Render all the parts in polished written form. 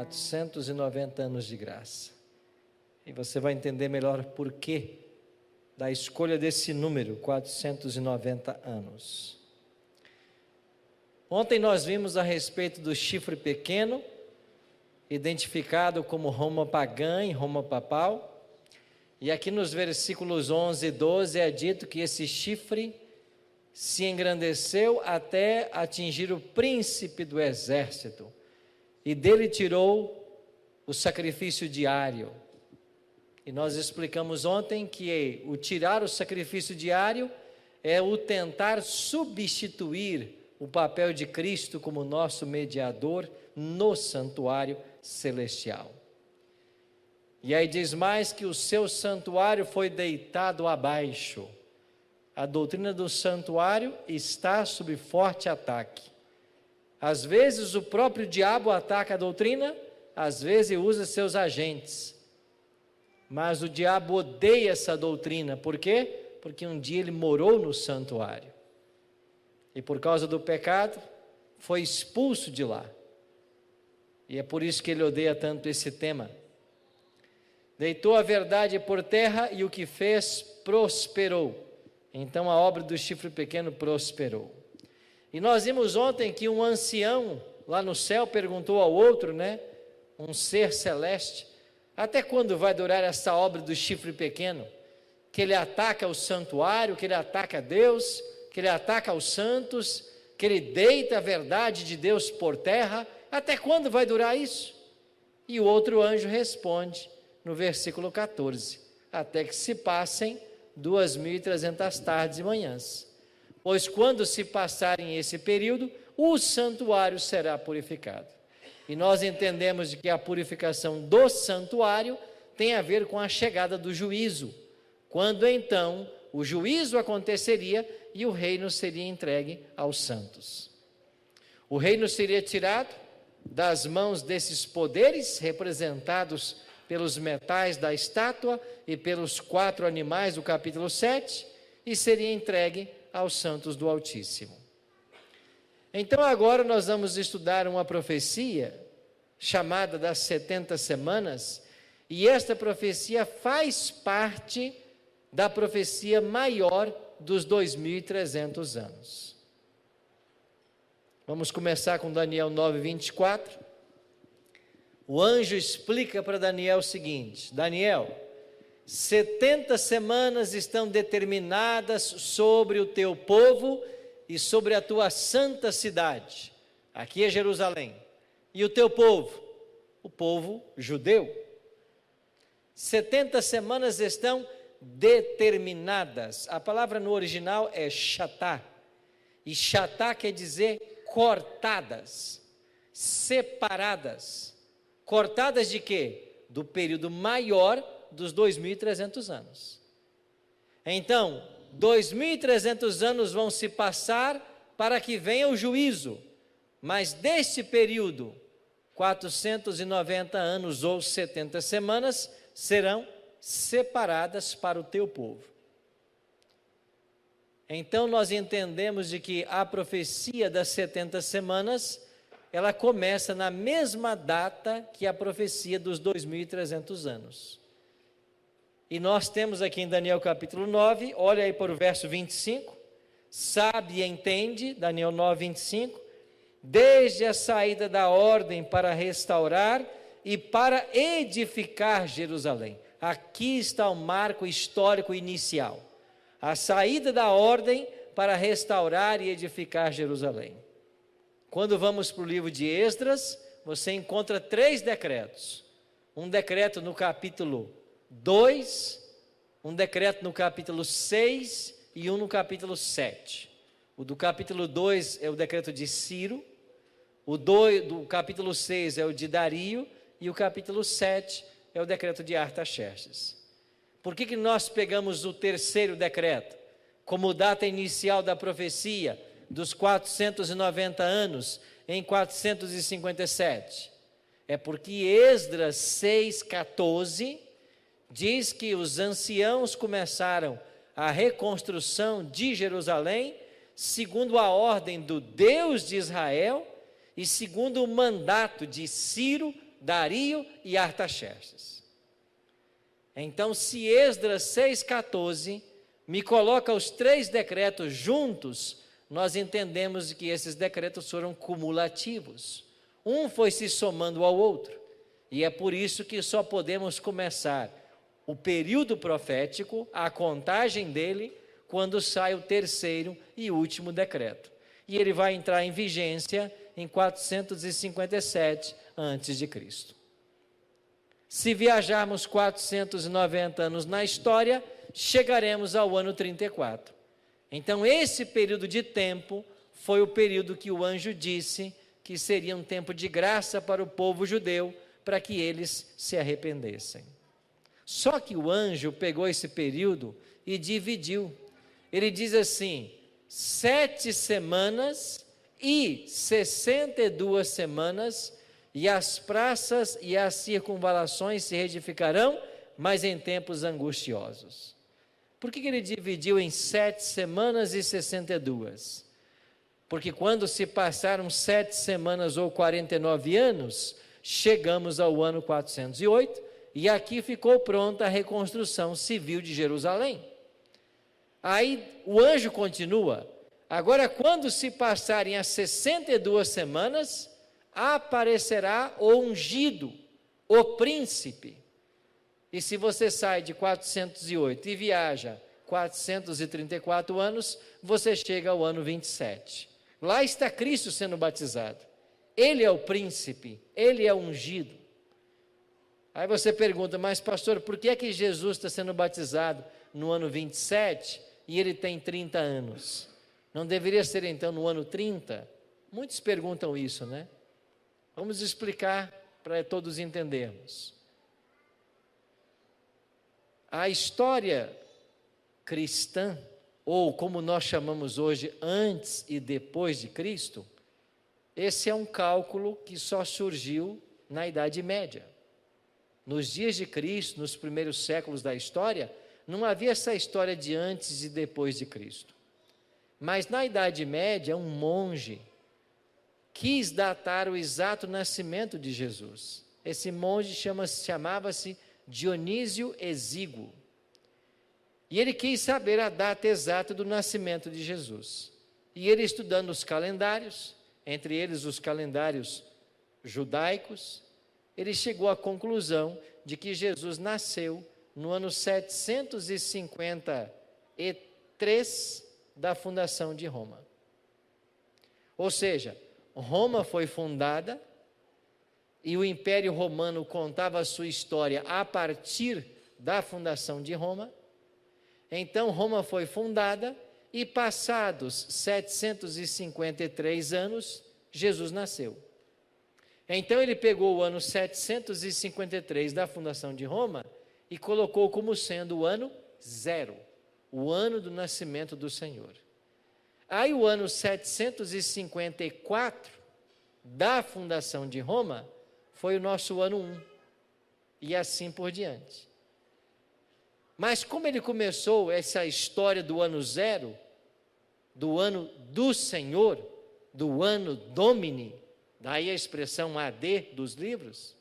490 anos de graça. E você vai entender melhor por quê da escolha desse número, 490 anos. Ontem nós vimos a respeito do chifre pequeno, identificado como Roma pagã e Roma papal. E aqui nos versículos 11 e 12 é dito que esse chifre se engrandeceu até atingir o príncipe do exército, e dele tirou o sacrifício diário. E nós explicamos ontem que o tirar o sacrifício diário é o tentar substituir o papel de Cristo como nosso mediador no santuário celestial. E aí diz mais que o seu santuário foi deitado abaixo. A doutrina do santuário está sob forte ataque. Às vezes o próprio diabo ataca a doutrina, às vezes usa seus agentes. Mas o diabo odeia essa doutrina. Por quê? Porque um dia ele morou no santuário. E por causa do pecado, foi expulso de lá. E é por isso que ele odeia tanto esse tema. Deitou a verdade por terra e o que fez prosperou. Então a obra do chifre pequeno prosperou. E nós vimos ontem que um ancião lá no céu perguntou ao outro, um ser celeste, até quando vai durar essa obra do chifre pequeno? Que ele ataca o santuário, que ele ataca Deus, que ele ataca os santos, que ele deita a verdade de Deus por terra. Até quando vai durar isso? E o outro anjo responde no versículo 14: até que se passem 2.300 tardes e manhãs. Pois quando se passarem esse período, o santuário será purificado. E nós entendemos que a purificação do santuário tem a ver com a chegada do juízo, quando então o juízo aconteceria e o reino seria entregue aos santos. O reino seria tirado das mãos desses poderes representados pelos metais da estátua e pelos 4 animais do capítulo 7 e seria entregue aos santos do Altíssimo. Então agora nós vamos estudar uma profecia chamada das 70 semanas, e esta profecia faz parte da profecia maior dos 2.300 anos. Vamos começar com Daniel 9:24. O anjo explica para Daniel o seguinte: Daniel, 70 semanas estão determinadas sobre o teu povo e sobre a tua santa cidade. Aqui é Jerusalém. E o teu povo? O povo judeu. 70 semanas estão determinadas. A palavra no original é shatá. E shatá quer dizer cortadas, separadas. Cortadas de quê? Do período maior dos 2.300 anos. Então, 2.300 anos vão se passar para que venha o juízo. Mas deste período, 490 anos ou 70 semanas serão separadas para o teu povo. Então nós entendemos de que a profecia das 70 semanas, ela começa na mesma data que a profecia dos 2.300 anos. E nós temos aqui em Daniel capítulo 9, olha aí para o verso 25, sabe e entende, Daniel 9:25, desde a saída da ordem para restaurar e para edificar Jerusalém. Aqui está o marco histórico inicial, a saída da ordem para restaurar e edificar Jerusalém. Quando vamos para o livro de Esdras, você encontra 3 decretos, um decreto no capítulo 2, um decreto no capítulo 6 e um no capítulo 7. O do capítulo 2 é o decreto de Ciro, o do capítulo 6 é o de Dario e o capítulo 7 é o decreto de Artaxerxes. Por que nós pegamos o 3º decreto como data inicial da profecia dos 490 anos em 457? É porque Esdras 6:14 diz que os anciãos começaram a reconstrução de Jerusalém segundo a ordem do Deus de Israel e segundo o mandato de Ciro, Dario e Artaxerxes. Então, se Esdras 6,14 me coloca os 3 decretos juntos, nós entendemos que esses decretos foram cumulativos. Um foi se somando ao outro. E é por isso que só podemos começar o período profético, a contagem dele, quando sai o 3º e último decreto. E ele vai entrar em vigência em 457 a.C. Se viajarmos 490 anos na história, chegaremos ao ano 34. Então, esse período de tempo foi o período que o anjo disse que seria um tempo de graça para o povo judeu, para que eles se arrependessem. Só que o anjo pegou esse período e dividiu. Ele diz assim: 7 semanas e 62 semanas, e as praças e as circunvalações se reedificarão, mas em tempos angustiosos. Por que ele dividiu em 7 semanas e 62? Porque quando se passaram 7 semanas ou 49 anos, chegamos ao ano 408, e aqui ficou pronta a reconstrução civil de Jerusalém. Aí o anjo continua: agora, quando se passarem as 62 semanas, aparecerá o ungido, o príncipe. E se você sai de 408 e viaja 434 anos, você chega ao ano 27. Lá está Cristo sendo batizado. Ele é o príncipe, ele é o ungido. Aí você pergunta: mas pastor, por que é que Jesus está sendo batizado no ano 27 e ele tem 30 anos? Não deveria ser então no ano 30? Muitos perguntam isso, né? Vamos explicar para todos entendermos. A história cristã, ou como nós chamamos hoje, antes e depois de Cristo, esse é um cálculo que só surgiu na Idade Média. Nos dias de Cristo, nos primeiros séculos da história, não havia essa história de antes e depois de Cristo. Mas na Idade Média, um monge quis datar o exato nascimento de Jesus. Esse monge chamava-se Dionísio Exíguo. E ele quis saber a data exata do nascimento de Jesus. E ele, estudando os calendários, entre eles os calendários judaicos, ele chegou à conclusão de que Jesus nasceu no ano 753 da fundação de Roma. Ou seja, Roma foi fundada e o Império Romano contava a sua história a partir da fundação de Roma. Então, Roma foi fundada e, passados 753 anos, Jesus nasceu. Então, ele pegou o ano 753 da fundação de Roma e colocou como sendo o ano 0, o ano do nascimento do Senhor. Aí, o ano 754 da fundação de Roma foi o nosso ano 1, e assim por diante. Mas como ele começou essa história do ano 0, do ano do Senhor, do ano Domini, daí a expressão AD dos livros,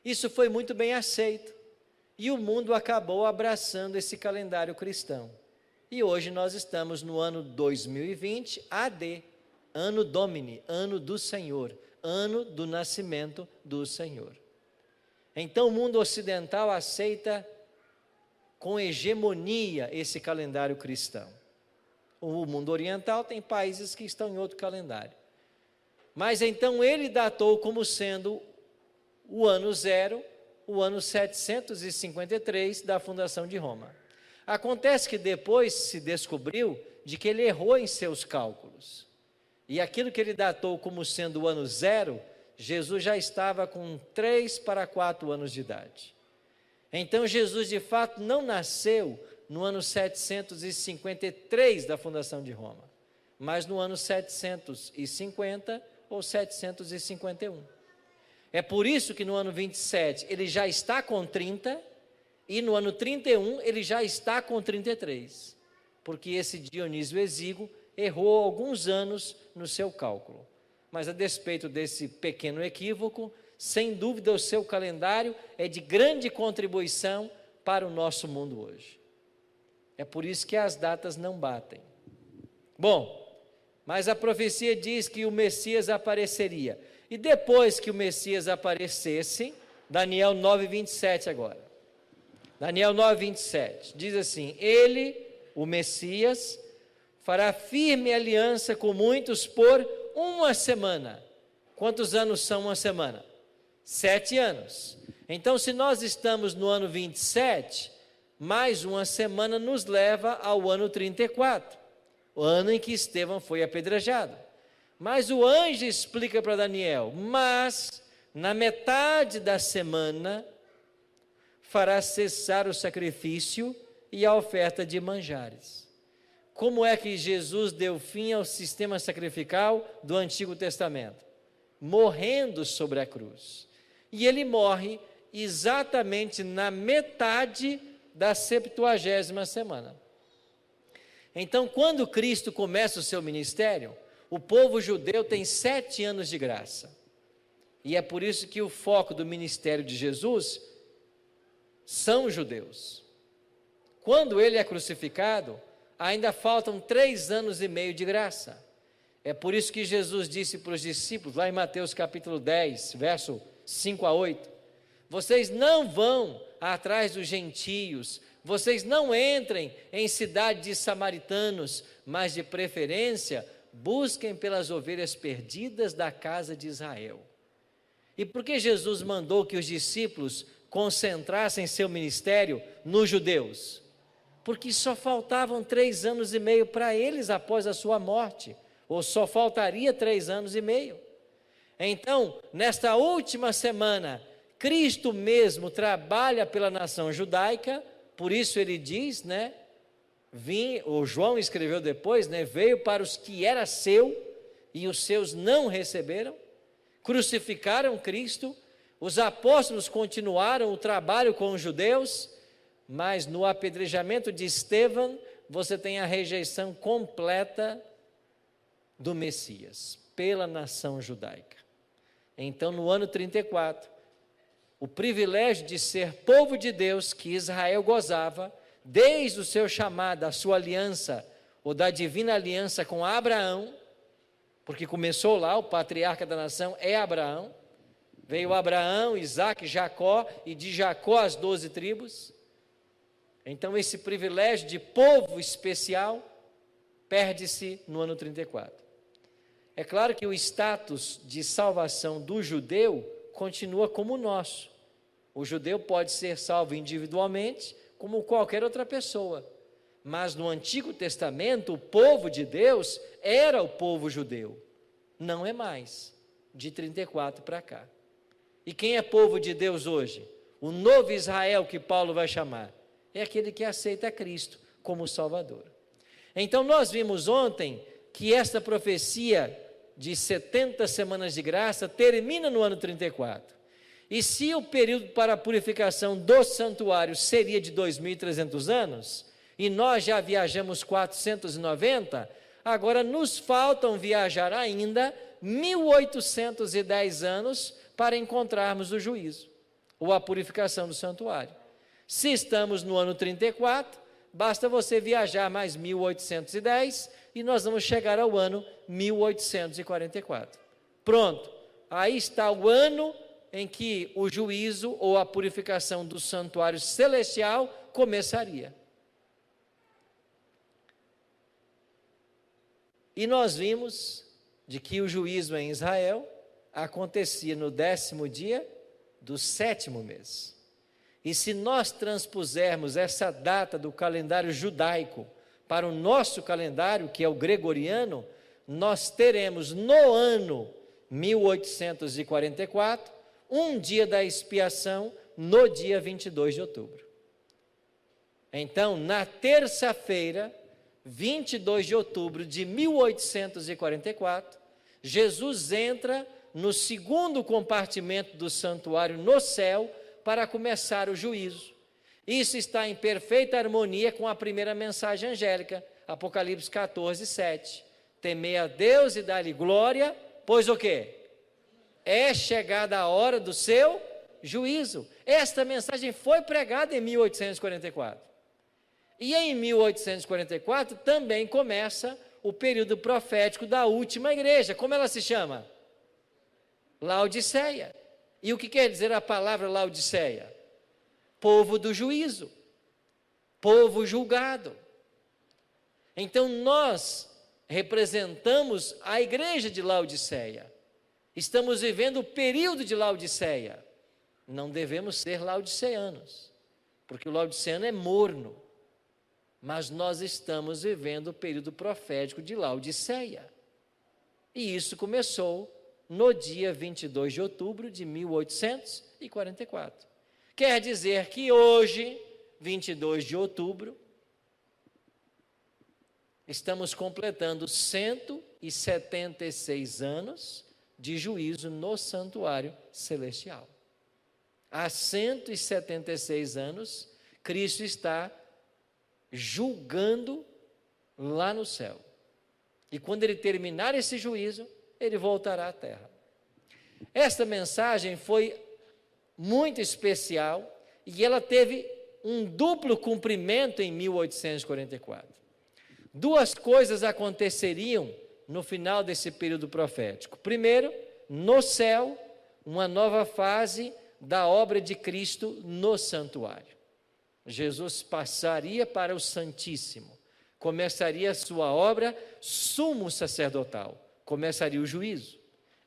isso foi muito bem aceito, e o mundo acabou abraçando esse calendário cristão. E hoje nós estamos no ano 2020 AD, ano Domini, ano do Senhor, ano do nascimento do Senhor. Então o mundo ocidental aceita com hegemonia esse calendário cristão. O mundo oriental tem países que estão em outro calendário. Mas então ele datou como sendo o ano 0, o ano 753 da fundação de Roma. Acontece que depois se descobriu de que ele errou em seus cálculos. E aquilo que ele datou como sendo o ano 0, Jesus já estava com 3 para 4 anos de idade. Então Jesus de fato não nasceu no ano 753 da fundação de Roma, mas no ano 750 ou 751. É por isso que no ano 27 ele já está com 30 e no ano 31 ele já está com 33, porque esse Dionísio Exíguo errou alguns anos no seu cálculo. Mas a despeito desse pequeno equívoco, sem dúvida o seu calendário é de grande contribuição para o nosso mundo hoje. É por isso que as datas não batem. Bom, mas a profecia diz que o Messias apareceria. E depois que o Messias aparecesse, Daniel 9:27 agora. Daniel 9:27 diz assim: ele, o Messias, fará firme aliança com muitos por uma semana. Quantos anos são uma semana? 7 anos. Então, se nós estamos no ano 27, mais uma semana nos leva ao ano 34, o ano em que Estevão foi apedrejado. Mas o anjo explica para Daniel: mas na metade da semana fará cessar o sacrifício e a oferta de manjares. Como é que Jesus deu fim ao sistema sacrificial do Antigo Testamento? Morrendo sobre a cruz. E ele morre exatamente na metade da 70ª semana. Então, quando Cristo começa o seu ministério, o povo judeu tem 7 anos de graça. E é por isso que o foco do ministério de Jesus são os judeus. Quando ele é crucificado, ainda faltam 3 anos e meio de graça. É por isso que Jesus disse para os discípulos, lá em Mateus capítulo 10, verso 5 a 8, vocês não vão atrás dos gentios, vocês não entrem em cidade de samaritanos, mas de preferência, busquem pelas ovelhas perdidas da casa de Israel. E por que Jesus mandou que os discípulos concentrassem seu ministério nos judeus? Porque só faltavam 3 anos e meio para eles após a sua morte, ou só faltaria 3 anos e meio. Então, nesta última semana, Cristo mesmo trabalha pela nação judaica, por isso ele diz, o João escreveu depois, veio para os que era seu, e os seus não receberam, crucificaram Cristo, os apóstolos continuaram o trabalho com os judeus, mas no apedrejamento de Estevão, você tem a rejeição completa do Messias, pela nação judaica. Então, no ano 34, o privilégio de ser povo de Deus que Israel gozava, desde o seu chamado, a sua aliança, ou da divina aliança com Abraão, porque começou lá, o patriarca da nação é Abraão, veio Abraão, Isaque, Jacó, e de Jacó as 12 tribos. Então esse privilégio de povo especial perde-se no ano 34. É claro que o status de salvação do judeu continua como o nosso. O judeu pode ser salvo individualmente, como qualquer outra pessoa. Mas no Antigo Testamento, o povo de Deus era o povo judeu. Não é mais, de 34 para cá. E quem é povo de Deus hoje? O novo Israel que Paulo vai chamar. É aquele que aceita Cristo como Salvador. Então nós vimos ontem que esta profecia de 70 semanas de graça termina no ano 34. E se o período para a purificação do santuário seria de 2.300 anos, e nós já viajamos 490, agora nos faltam viajar ainda 1.810 anos para encontrarmos o juízo, ou a purificação do santuário. Se estamos no ano 34, basta você viajar mais 1.810 e nós vamos chegar ao ano 1844. Pronto, aí está o ano em que o juízo ou a purificação do santuário celestial começaria. E nós vimos de que o juízo em Israel acontecia no 10º dia do 7º mês. E se nós transpusermos essa data do calendário judaico para o nosso calendário, que é o gregoriano, nós teremos no ano 1844, um dia da expiação no dia 22 de outubro. Então, na terça-feira, 22 de outubro de 1844, Jesus entra no segundo compartimento do santuário no céu para começar o juízo. Isso está em perfeita harmonia com a primeira mensagem angélica, Apocalipse 14, 7. Temei a Deus e dá-lhe glória, pois o quê? é chegada a hora do seu juízo. Esta mensagem foi pregada em 1844. E em 1844 também começa o período profético da última igreja. Como ela se chama? Laodiceia. E o que quer dizer a palavra Laodiceia? Povo do juízo, povo julgado. Então nós representamos a igreja de Laodiceia. Estamos vivendo o período de Laodiceia. Não devemos ser laodiceanos, porque o laodiceano é morno. Mas nós estamos vivendo o período profético de Laodiceia. E isso começou no dia 22 de outubro de 1844. Quer dizer que hoje, 22 de outubro, estamos completando 176 anos de juízo no santuário celestial. Há 176 anos, Cristo está julgando lá no céu. E quando ele terminar esse juízo, ele voltará à terra. Esta mensagem foi muito especial e ela teve um duplo cumprimento em 1844. Duas coisas aconteceriam no final desse período profético. Primeiro, no céu, uma nova fase da obra de Cristo no santuário. Jesus passaria para o Santíssimo, começaria a sua obra sumo sacerdotal, começaria o juízo.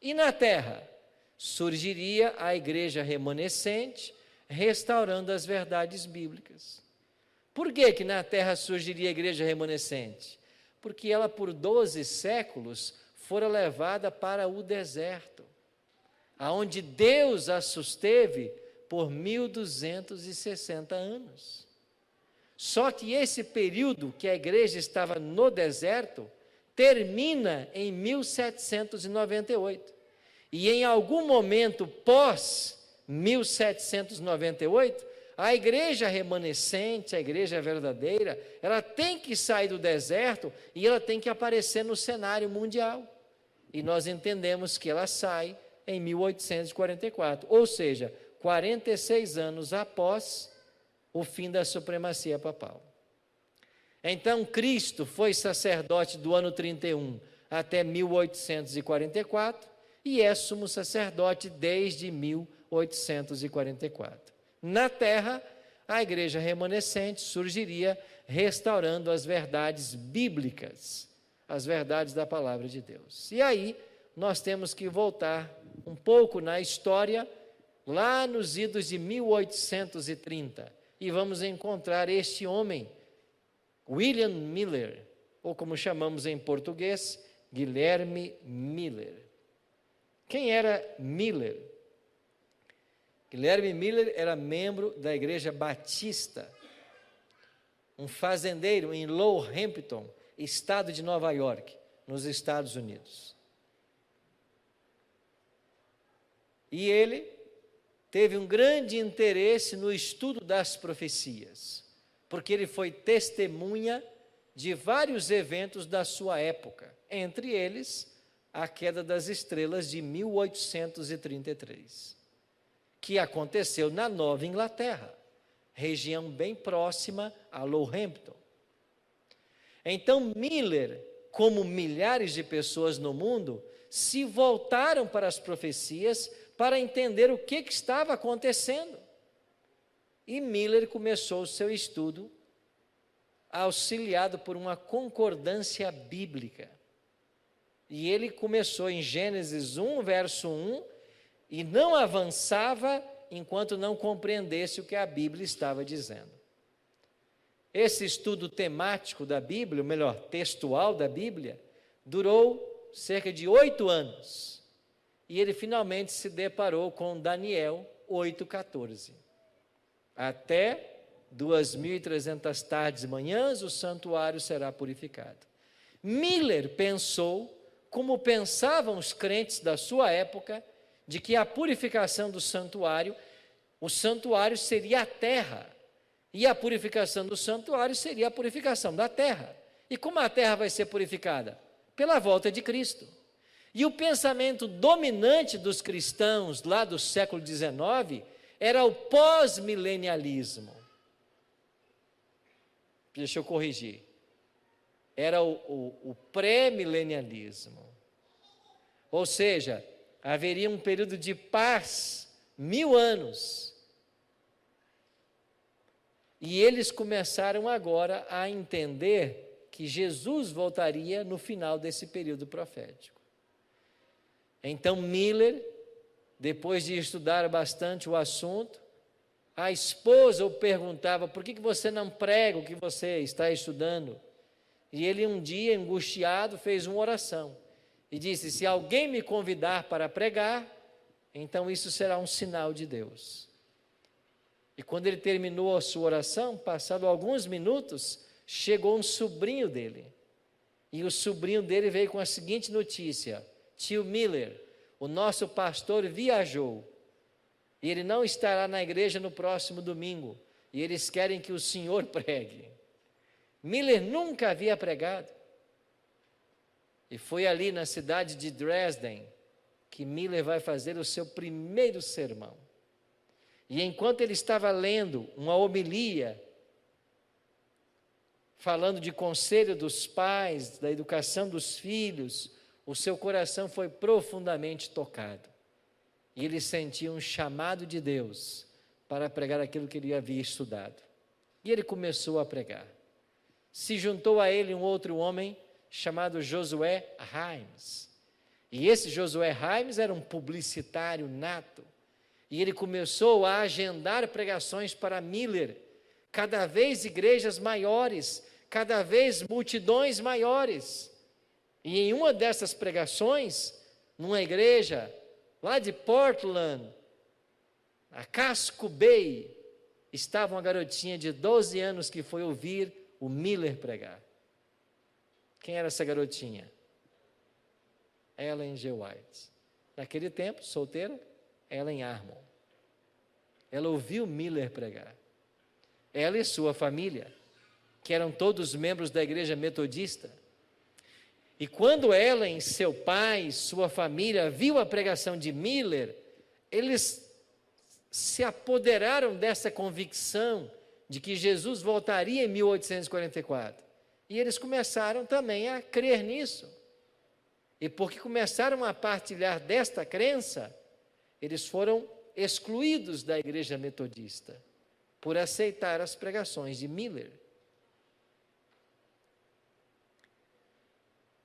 E na terra, surgiria a igreja remanescente, restaurando as verdades bíblicas. Por que na terra surgiria a igreja remanescente? Porque ela por 12 séculos fora levada para o deserto, aonde Deus a susteve por 1260 anos. Só que esse período que a igreja estava no deserto termina em 1798. E em algum momento pós 1798, a igreja remanescente, a igreja verdadeira, ela tem que sair do deserto e ela tem que aparecer no cenário mundial. E nós entendemos que ela sai em 1844, ou seja, 46 anos após o fim da supremacia papal. Então, Cristo foi sacerdote do ano 31 até 1844 e é sumo sacerdote desde 1844. Na terra, a igreja remanescente surgiria restaurando as verdades bíblicas, as verdades da palavra de Deus. E aí, nós temos que voltar um pouco na história, lá nos idos de 1830, e vamos encontrar este homem, William Miller, ou como chamamos em português, Guilherme Miller. Quem era Miller? Guilherme Miller era membro da Igreja Batista, um fazendeiro em Lowhampton, estado de Nova York, nos Estados Unidos. E ele teve um grande interesse no estudo das profecias, porque ele foi testemunha de vários eventos da sua época, entre eles a queda das estrelas de 1833, que aconteceu na Nova Inglaterra, região bem próxima a Lowhampton. Então Miller, como milhares de pessoas no mundo, se voltaram para as profecias para entender o que estava acontecendo. E Miller começou o seu estudo auxiliado por uma concordância bíblica. E ele começou em Gênesis 1, verso 1, e não avançava enquanto não compreendesse o que a Bíblia estava dizendo. Esse estudo temático da Bíblia, ou melhor, textual da Bíblia, durou cerca de 8 anos. E ele finalmente se deparou com Daniel 8,14. Até 2.300 tardes e manhãs o santuário será purificado. Miller pensou, como pensavam os crentes da sua época, de que a purificação do santuário, o santuário seria a terra, e a purificação do santuário seria a purificação da terra. E como a terra vai ser purificada? Pela volta de Cristo. E o pensamento dominante dos cristãos lá do século XIX era o pós-milenialismo. Deixa eu corrigir. Era o pré-milenialismo. Ou seja, haveria um período de paz, 1000 anos. E eles começaram agora a entender que Jesus voltaria no final desse período profético. Então Miller, depois de estudar bastante o assunto, a esposa o perguntava: por que você não prega o que você está estudando? E ele um dia, angustiado, fez uma oração e disse: se alguém me convidar para pregar, então isso será um sinal de Deus. E quando ele terminou a sua oração, passado alguns minutos, chegou um sobrinho dele. E o sobrinho dele veio com a seguinte notícia: tio Miller, o nosso pastor viajou e ele não estará na igreja no próximo domingo, e eles querem que o senhor pregue. Miller nunca havia pregado. E foi ali na cidade de Dresden que Miller vai fazer o seu primeiro sermão. E enquanto ele estava lendo uma homilia, falando de conselho dos pais, da educação dos filhos, o seu coração foi profundamente tocado. E ele sentiu um chamado de Deus para pregar aquilo que ele havia estudado. E ele começou a pregar. Se juntou a ele um outro homem chamado Josué Himes. E esse Josué Himes era um publicitário nato. E ele começou a agendar pregações para Miller, cada vez igrejas maiores, cada vez multidões maiores. E em uma dessas pregações, numa igreja lá de Portland, a Casco Bay, estava uma garotinha de 12 anos que foi ouvir o Miller pregar. Quem era essa garotinha? Ellen G. White. Naquele tempo, solteira, Ellen Armon. Ela ouviu Miller pregar. Ela e sua família, que eram todos membros da igreja metodista. E quando Ellen, seu pai, sua família, viu a pregação de Miller, eles se apoderaram dessa convicção de que Jesus voltaria em 1844. E eles começaram também a crer nisso. E porque começaram a partilhar desta crença, eles foram excluídos da igreja metodista por aceitar as pregações de Miller.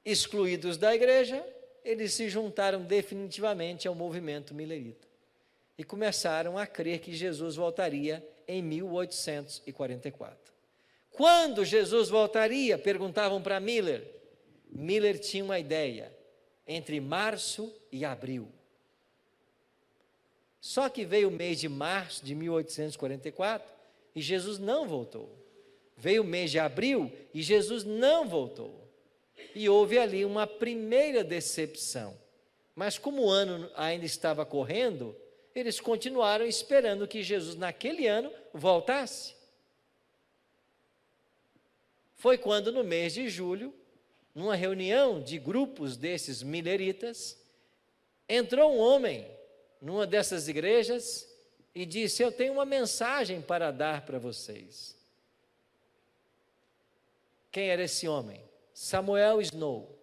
Excluídos da igreja, eles se juntaram definitivamente ao movimento millerita e começaram a crer que Jesus voltaria em 1844. Quando Jesus voltaria? Perguntavam para Miller. Miller tinha uma ideia: entre março e abril. Só que veio o mês de março de 1844 e Jesus não voltou. Veio o mês de abril e Jesus não voltou. E houve ali uma primeira decepção. Mas como o ano ainda estava correndo, eles continuaram esperando que Jesus naquele ano voltasse. Foi quando no mês de julho, numa reunião de grupos desses milleritas, entrou um homem numa dessas igrejas e disse: eu tenho uma mensagem para dar para vocês. Quem era esse homem? Samuel Snow.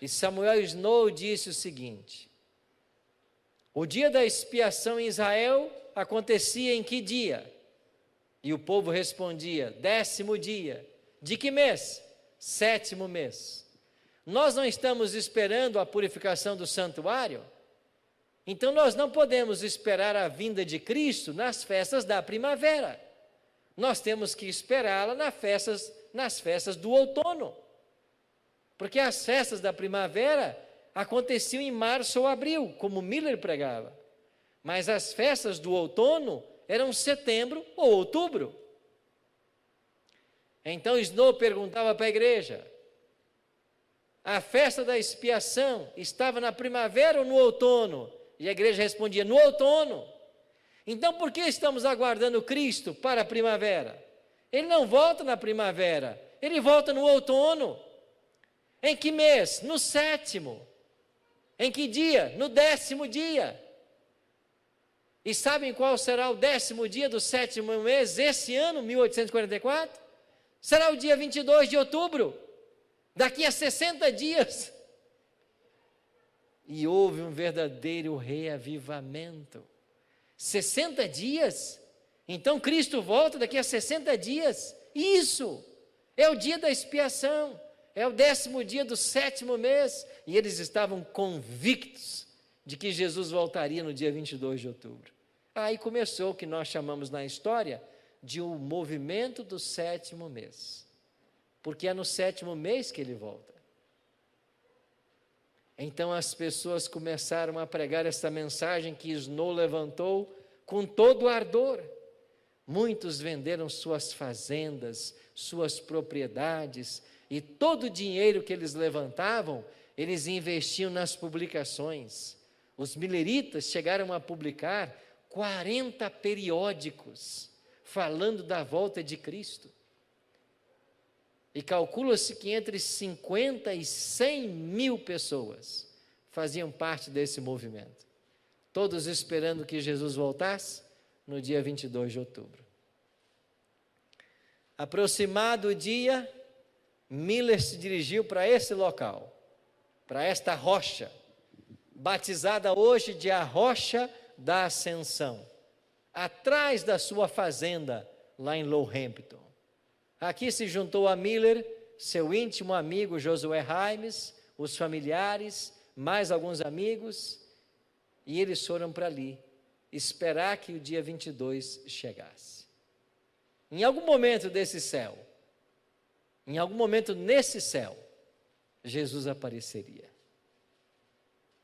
E Samuel Snow disse o seguinte: o dia da expiação em Israel acontecia em que dia? E o povo respondia: 10º dia. De que mês? 7º mês. Nós não estamos esperando a purificação do santuário? Então nós não podemos esperar a vinda de Cristo nas festas da primavera. Nós temos que esperá-la nas festas do outono. Porque as festas da primavera aconteciam em março ou abril, como Miller pregava. Mas as festas do outono eram setembro ou outubro. Então Snow perguntava para a igreja: a festa da expiação estava na primavera ou no outono? E a igreja respondia: no outono. Então por que estamos aguardando Cristo para a primavera? Ele não volta na primavera, ele volta no outono. Em que mês? No 7º. Em que dia? No 10º dia. E sabem qual será o 10º dia do 7º mês, esse ano, 1844? Será o dia 22 de outubro, daqui a 60 dias. E houve um verdadeiro reavivamento. 60 dias? Então Cristo volta daqui a 60 dias. Isso é o dia da expiação, é o 10º dia do 7º mês. E eles estavam convictos de que Jesus voltaria no dia 22 de outubro. Aí começou o que nós chamamos na história de o movimento do 7º mês, porque é no 7º mês que ele volta. Então as pessoas começaram a pregar essa mensagem que Snow levantou com todo ardor. Muitos venderam suas fazendas, suas propriedades, e todo o dinheiro que eles levantavam, eles investiam nas publicações. Os milleritas chegaram a publicar 40 periódicos falando da volta de Cristo. E calcula-se que entre 50 e 100 mil pessoas faziam parte desse movimento, todos esperando que Jesus voltasse no dia 22 de outubro. Aproximado o dia, Miller se dirigiu para esse local, para esta rocha, batizada hoje de a Rocha da Ascensão, atrás da sua fazenda, lá em Lowhampton. Aqui se juntou a Miller, seu íntimo amigo Josué Raimes, os familiares, mais alguns amigos, e eles foram para ali, esperar que o dia 22 chegasse. Em algum momento desse céu, em algum momento nesse céu, Jesus apareceria.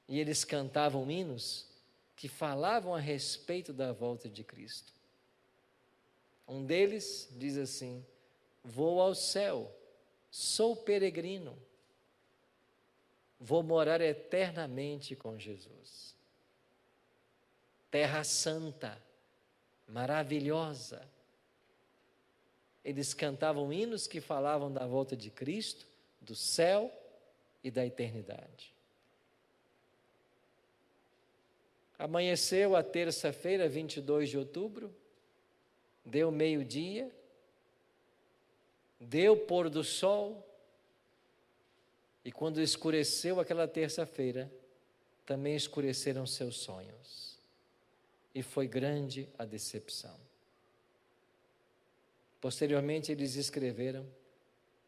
E eles cantavam hinos que falavam a respeito da volta de Cristo. Um deles diz assim: vou ao céu, sou peregrino, vou morar eternamente com Jesus. Terra santa, maravilhosa. Eles cantavam hinos que falavam da volta de Cristo, do céu e da eternidade. Amanheceu a terça-feira, 22 de outubro, deu meio-dia, deu pôr do sol, e quando escureceu aquela terça-feira, também escureceram seus sonhos, e foi grande a decepção. Posteriormente eles escreveram: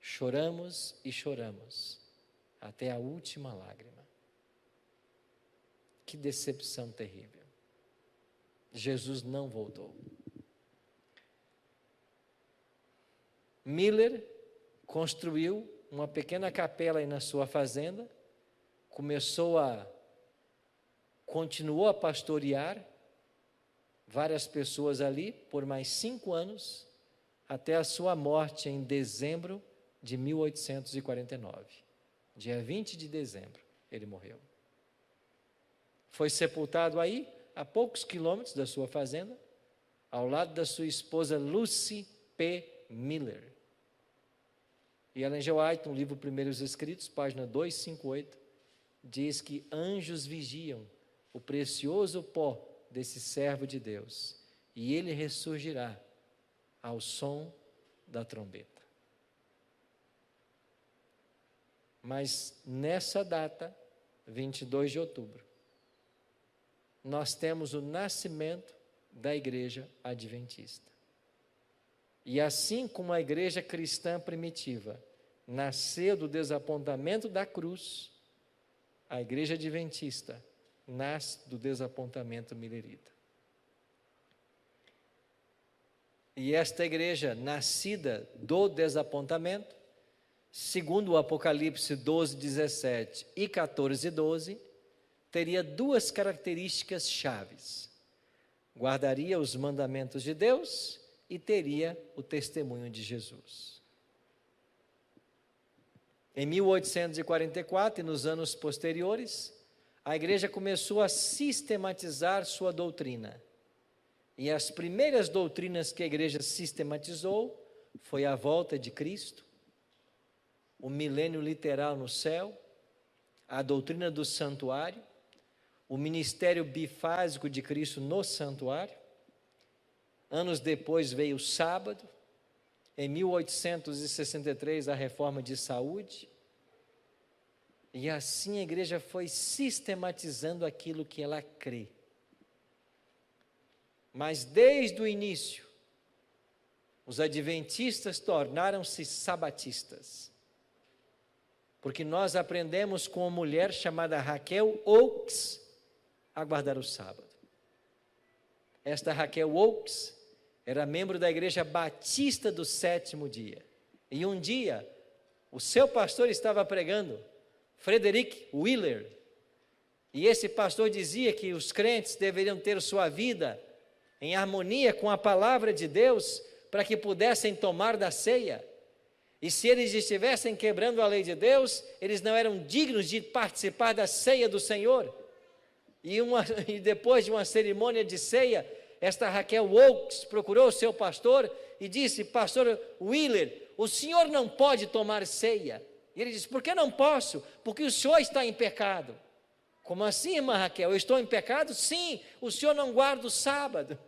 choramos e choramos, até a última lágrima. Que decepção terrível. Jesus não voltou. Miller construiu uma pequena capela aí na sua fazenda, continuou a pastorear várias pessoas ali por mais 5 anos, até a sua morte em dezembro de 1849. Dia 20 de dezembro, ele morreu. Foi sepultado aí, a poucos quilômetros da sua fazenda, ao lado da sua esposa Lucy P. Miller. E Ellen G. White, no livro Primeiros Escritos, página 258, diz que anjos vigiam o precioso pó desse servo de Deus, e ele ressurgirá ao som da trombeta. Mas nessa data, 22 de outubro, nós temos o nascimento da igreja adventista. E assim como a igreja cristã primitiva nasceu do desapontamento da cruz, a igreja adventista nasce do desapontamento millerita. E esta igreja, nascida do desapontamento, segundo o Apocalipse 12, 17 e 14, 12, teria 2 características chaves: guardaria os mandamentos de Deus e teria o testemunho de Jesus. Em 1844 e nos anos posteriores, a igreja começou a sistematizar sua doutrina. E as primeiras doutrinas que a igreja sistematizou foi a volta de Cristo, o milênio literal no céu, a doutrina do santuário, o ministério bifásico de Cristo no santuário. Anos depois veio o sábado, em 1863 a reforma de saúde, e assim a igreja foi sistematizando aquilo que ela crê. Mas desde o início, os adventistas tornaram-se sabatistas, porque nós aprendemos com uma mulher chamada Raquel Oakes a guardar o sábado. Esta Raquel Oakes era membro da Igreja Batista do Sétimo Dia, e um dia o seu pastor estava pregando, Frederick Wheeler, e esse pastor dizia que os crentes deveriam ter sua vida em harmonia com a palavra de Deus, para que pudessem tomar da ceia, e se eles estivessem quebrando a lei de Deus, eles não eram dignos de participar da ceia do Senhor. E depois de uma cerimônia de ceia, esta Raquel Oakes procurou o seu pastor e disse: pastor Wheeler, o senhor não pode tomar ceia. E ele disse: por que não posso? Porque o senhor está em pecado. Como assim, irmã Raquel? Eu estou em pecado? Sim, o senhor não guarda o sábado.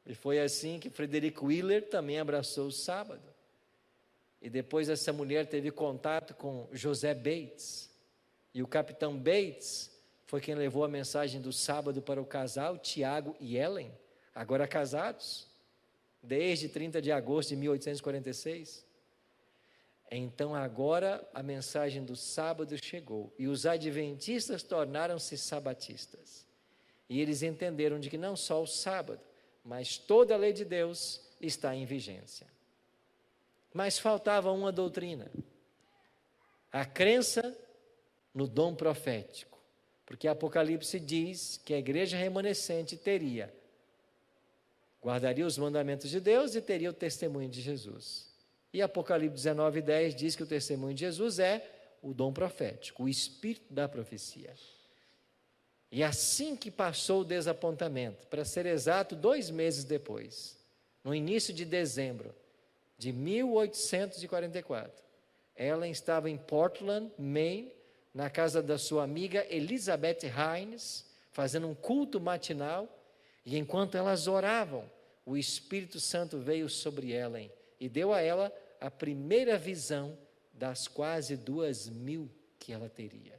E foi assim que Frederick Wheeler também abraçou o sábado. E depois essa mulher teve contato com José Bates. E o capitão Bates foi quem levou a mensagem do sábado para o casal Tiago e Ellen, agora casados, desde 30 de agosto de 1846. Então agora a mensagem do sábado chegou, e os adventistas tornaram-se sabatistas. E eles entenderam de que não só o sábado, mas toda a lei de Deus está em vigência. Mas faltava uma doutrina: a crença no dom profético, porque Apocalipse diz que a igreja remanescente guardaria os mandamentos de Deus e teria o testemunho de Jesus. E Apocalipse 19:10 diz que o testemunho de Jesus é o dom profético, o espírito da profecia. E assim que passou o desapontamento, para ser exato 2 meses depois, no início de dezembro de 1844, ela estava em Portland, Maine, na casa da sua amiga Elizabeth Hines, fazendo um culto matinal, e enquanto elas oravam, o Espírito Santo veio sobre Ellen e deu a ela a primeira visão das quase 2.000 que ela teria,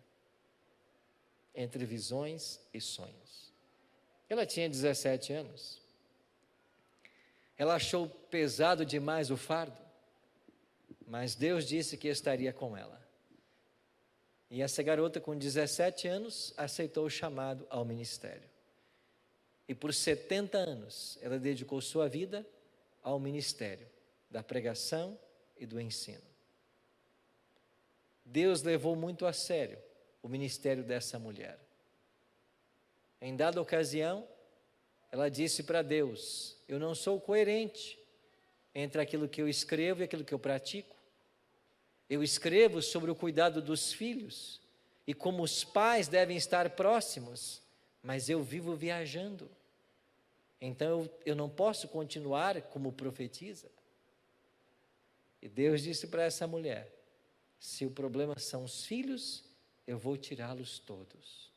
entre visões e sonhos. Ela tinha 17 anos. Ela achou pesado demais o fardo, mas Deus disse que estaria com ela. E essa garota com 17 anos aceitou o chamado ao ministério. E por 70 anos ela dedicou sua vida ao ministério da pregação e do ensino. Deus levou muito a sério o ministério dessa mulher. Em dada ocasião, ela disse para Deus: eu não sou coerente entre aquilo que eu escrevo e aquilo que eu pratico. Eu escrevo sobre o cuidado dos filhos e como os pais devem estar próximos, mas eu vivo viajando. Então eu não posso continuar como profetisa. E Deus disse para essa mulher: se o problema são os filhos, eu vou tirá-los todos.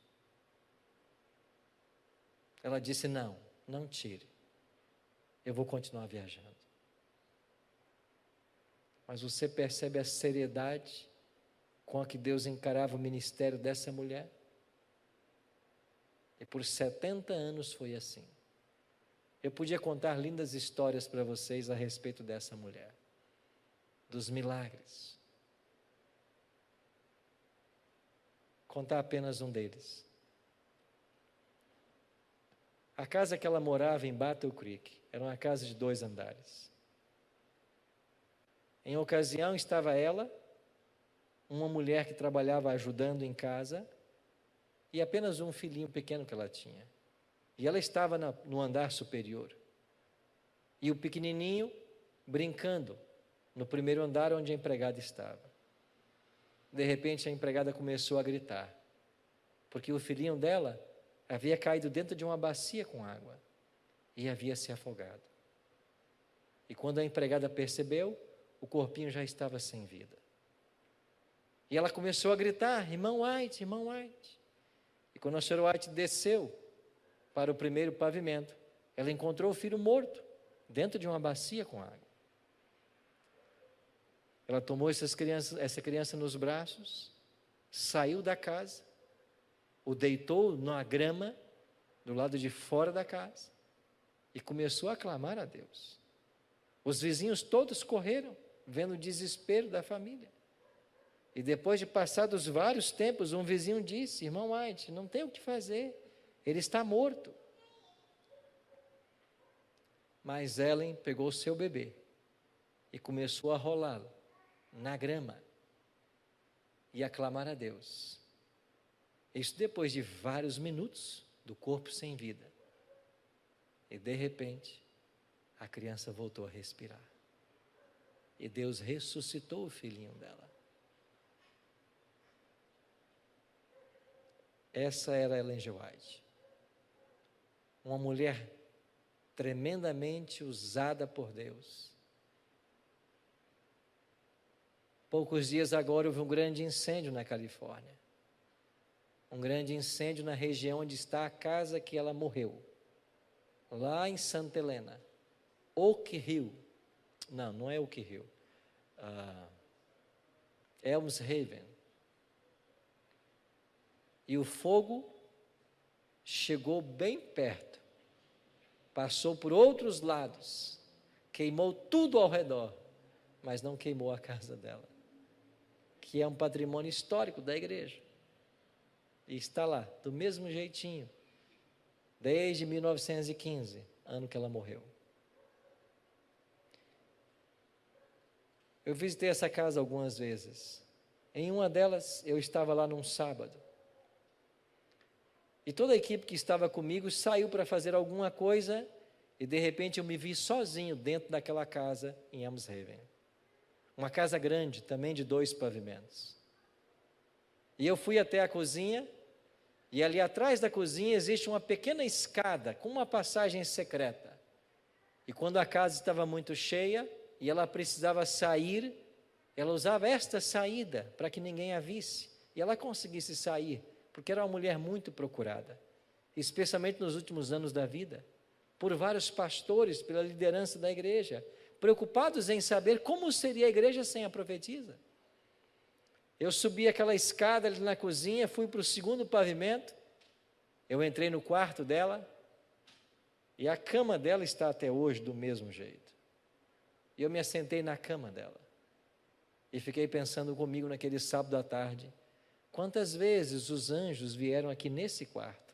Ela disse: não, não tire. Eu vou continuar viajando. Mas você percebe a seriedade com a que Deus encarava o ministério dessa mulher? E por 70 anos foi assim. Eu podia contar lindas histórias para vocês a respeito dessa mulher, dos milagres. Contar apenas um deles. A casa que ela morava em Battle Creek era uma casa de 2 andares. Em ocasião estava ela, uma mulher que trabalhava ajudando em casa, e apenas um filhinho pequeno que ela tinha. E ela estava no andar superior. E o pequenininho brincando no primeiro andar onde a empregada estava. De repente a empregada começou a gritar, porque o filhinho dela havia caído dentro de uma bacia com água e havia se afogado. E quando a empregada percebeu, o corpinho já estava sem vida. E ela começou a gritar: irmão White, irmão White. E quando a senhora White desceu para o primeiro pavimento, ela encontrou o filho morto dentro de uma bacia com água. Ela tomou essa criança nos braços, saiu da casa, o deitou na grama do lado de fora da casa e começou a clamar a Deus. Os vizinhos todos correram, vendo o desespero da família. E depois de passados vários tempos, um vizinho disse: irmão White, não tem o que fazer, ele está morto. Mas Ellen pegou o seu bebê e começou a rolá-lo na grama e a clamar a Deus. Isso depois de vários minutos do corpo sem vida. E de repente, a criança voltou a respirar. E Deus ressuscitou o filhinho dela. Essa era Ellen G. White. Uma mulher tremendamente usada por Deus. Poucos dias agora houve um grande incêndio na Califórnia. Um grande incêndio na região onde está a casa que ela morreu. Lá em Santa Helena. Oak Hill. Não é Oak Hill. Elms Haven. E o fogo chegou bem perto. Passou por outros lados. Queimou tudo ao redor. Mas não queimou a casa dela, que é um patrimônio histórico da igreja. E está lá, do mesmo jeitinho, desde 1915, ano que ela morreu. Eu visitei essa casa algumas vezes. Em uma delas, eu estava lá num sábado. E toda a equipe que estava comigo saiu para fazer alguma coisa, e de repente eu me vi sozinho dentro daquela casa em Elms Haven. Uma casa grande, também de 2 pavimentos. E eu fui até a cozinha, e ali atrás da cozinha existe uma pequena escada com uma passagem secreta. E quando a casa estava muito cheia e ela precisava sair, ela usava esta saída para que ninguém a visse. E ela conseguisse sair, porque era uma mulher muito procurada, especialmente nos últimos anos da vida, por vários pastores, pela liderança da igreja, preocupados em saber como seria a igreja sem a profetisa. Eu subi aquela escada ali na cozinha, fui para o 2º pavimento, eu entrei no quarto dela, e a cama dela está até hoje do mesmo jeito. E eu me assentei na cama dela, e fiquei pensando comigo naquele sábado à tarde, quantas vezes os anjos vieram aqui nesse quarto,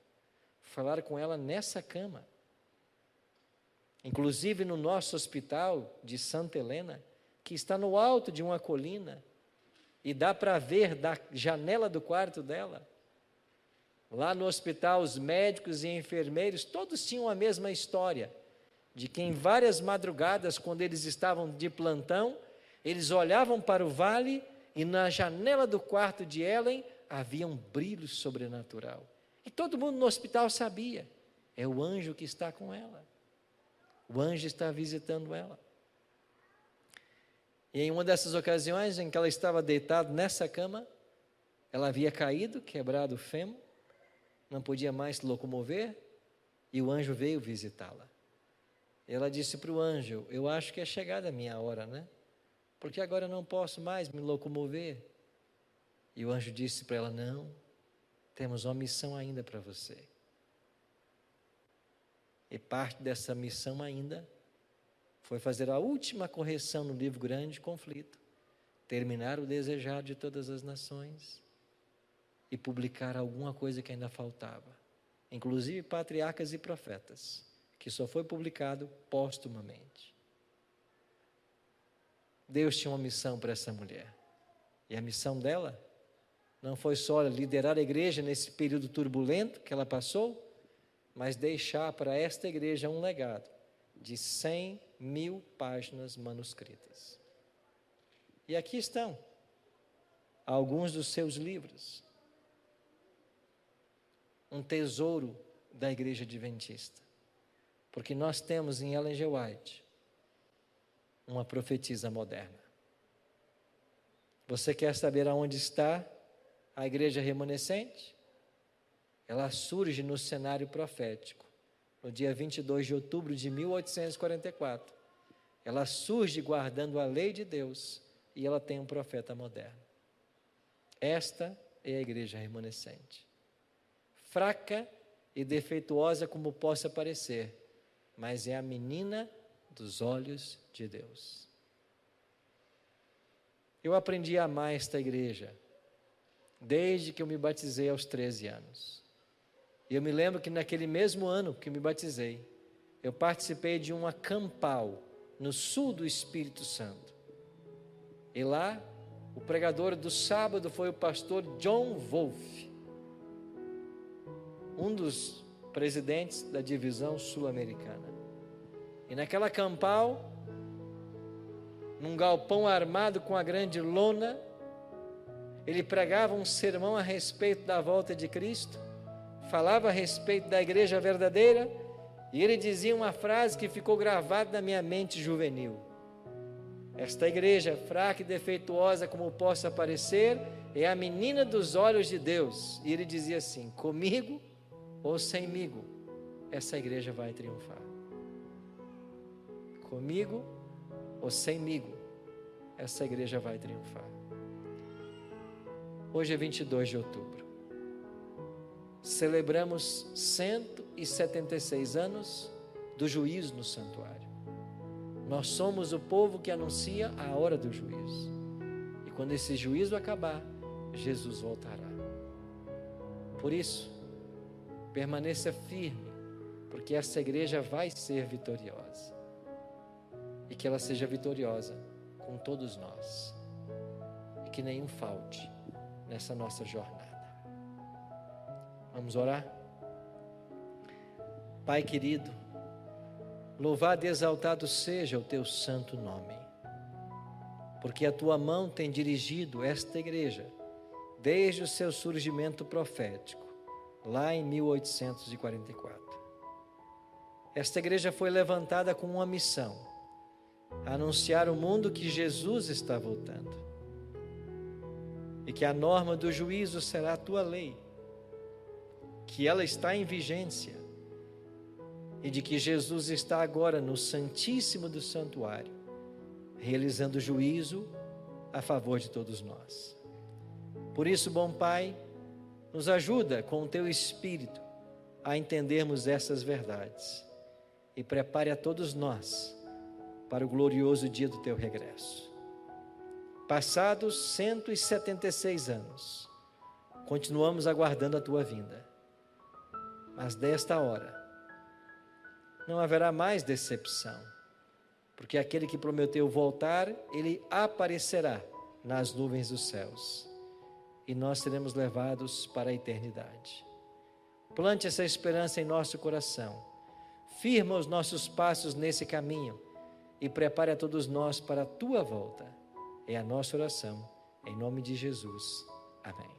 falar com ela nessa cama. Inclusive no nosso hospital de Santa Helena, que está no alto de uma colina, e dá para ver da janela do quarto dela. Lá no hospital, os médicos e enfermeiros, todos tinham a mesma história, de que em várias madrugadas, quando eles estavam de plantão, eles olhavam para o vale, e na janela do quarto de Ellen, havia um brilho sobrenatural. E todo mundo no hospital sabia, é o anjo que está com ela. O anjo está visitando ela. E em uma dessas ocasiões em que ela estava deitada nessa cama, ela havia caído, quebrado o fêmur, não podia mais se locomover, e o anjo veio visitá-la. Ela disse para o anjo: eu acho que é chegada a minha hora, né? Porque agora eu não posso mais me locomover. E o anjo disse para ela: não, temos uma missão ainda para você. E parte dessa missão ainda foi fazer a última correção no livro Grande Conflito, terminar o desejado de todas as nações e publicar alguma coisa que ainda faltava, inclusive Patriarcas e Profetas, que só foi publicado póstumamente. Deus tinha uma missão para essa mulher, e a missão dela não foi só liderar a igreja nesse período turbulento que ela passou, mas deixar para esta igreja um legado de 100.000 páginas manuscritas. E aqui estão alguns dos seus livros. Um tesouro da igreja adventista. Porque nós temos em Ellen G. White uma profetisa moderna. Você quer saber aonde está a igreja remanescente? Ela surge no cenário profético, no dia 22 de outubro de 1844. Ela surge guardando a lei de Deus e ela tem um profeta moderno. Esta é a igreja remanescente. Fraca e defeituosa como possa parecer, mas é a menina dos olhos de Deus. Eu aprendi a amar esta igreja desde que eu me batizei aos 13 anos. E eu me lembro que naquele mesmo ano que me batizei, eu participei de um acampal no sul do Espírito Santo. E lá, o pregador do sábado foi o pastor John Wolfe, um dos presidentes da divisão sul-americana. E naquela acampal, num galpão armado com a grande lona, ele pregava um sermão a respeito da volta de Cristo, falava a respeito da igreja verdadeira, e ele dizia uma frase que ficou gravada na minha mente juvenil: esta igreja, fraca e defeituosa como possa parecer, é a menina dos olhos de Deus. E ele dizia assim: comigo ou semigo, essa igreja vai triunfar. Comigo ou semigo, essa igreja vai triunfar. Hoje é 22 de outubro. Celebramos 176 anos do juízo no santuário. Nós somos o povo que anuncia a hora do juízo. E quando esse juízo acabar, Jesus voltará. Por isso, permaneça firme, porque essa igreja vai ser vitoriosa. E que ela seja vitoriosa com todos nós. E que nenhum falte nessa nossa jornada. Vamos orar? Pai querido, louvado e exaltado seja o teu santo nome, porque a tua mão tem dirigido esta igreja desde o seu surgimento profético, lá em 1844. Esta igreja foi levantada com uma missão: anunciar ao mundo que Jesus está voltando e que a norma do juízo será a tua lei, que ela está em vigência e de que Jesus está agora no Santíssimo do Santuário, realizando juízo a favor de todos nós. Por isso, bom Pai, nos ajuda com o teu Espírito a entendermos essas verdades e prepare a todos nós para o glorioso dia do teu regresso. Passados 176 anos, continuamos aguardando a tua vinda. Mas desta hora, não haverá mais decepção, porque aquele que prometeu voltar, ele aparecerá nas nuvens dos céus, e nós seremos levados para a eternidade. Plante essa esperança em nosso coração, firma os nossos passos nesse caminho, e prepare a todos nós para a tua volta. É a nossa oração, em nome de Jesus. Amém.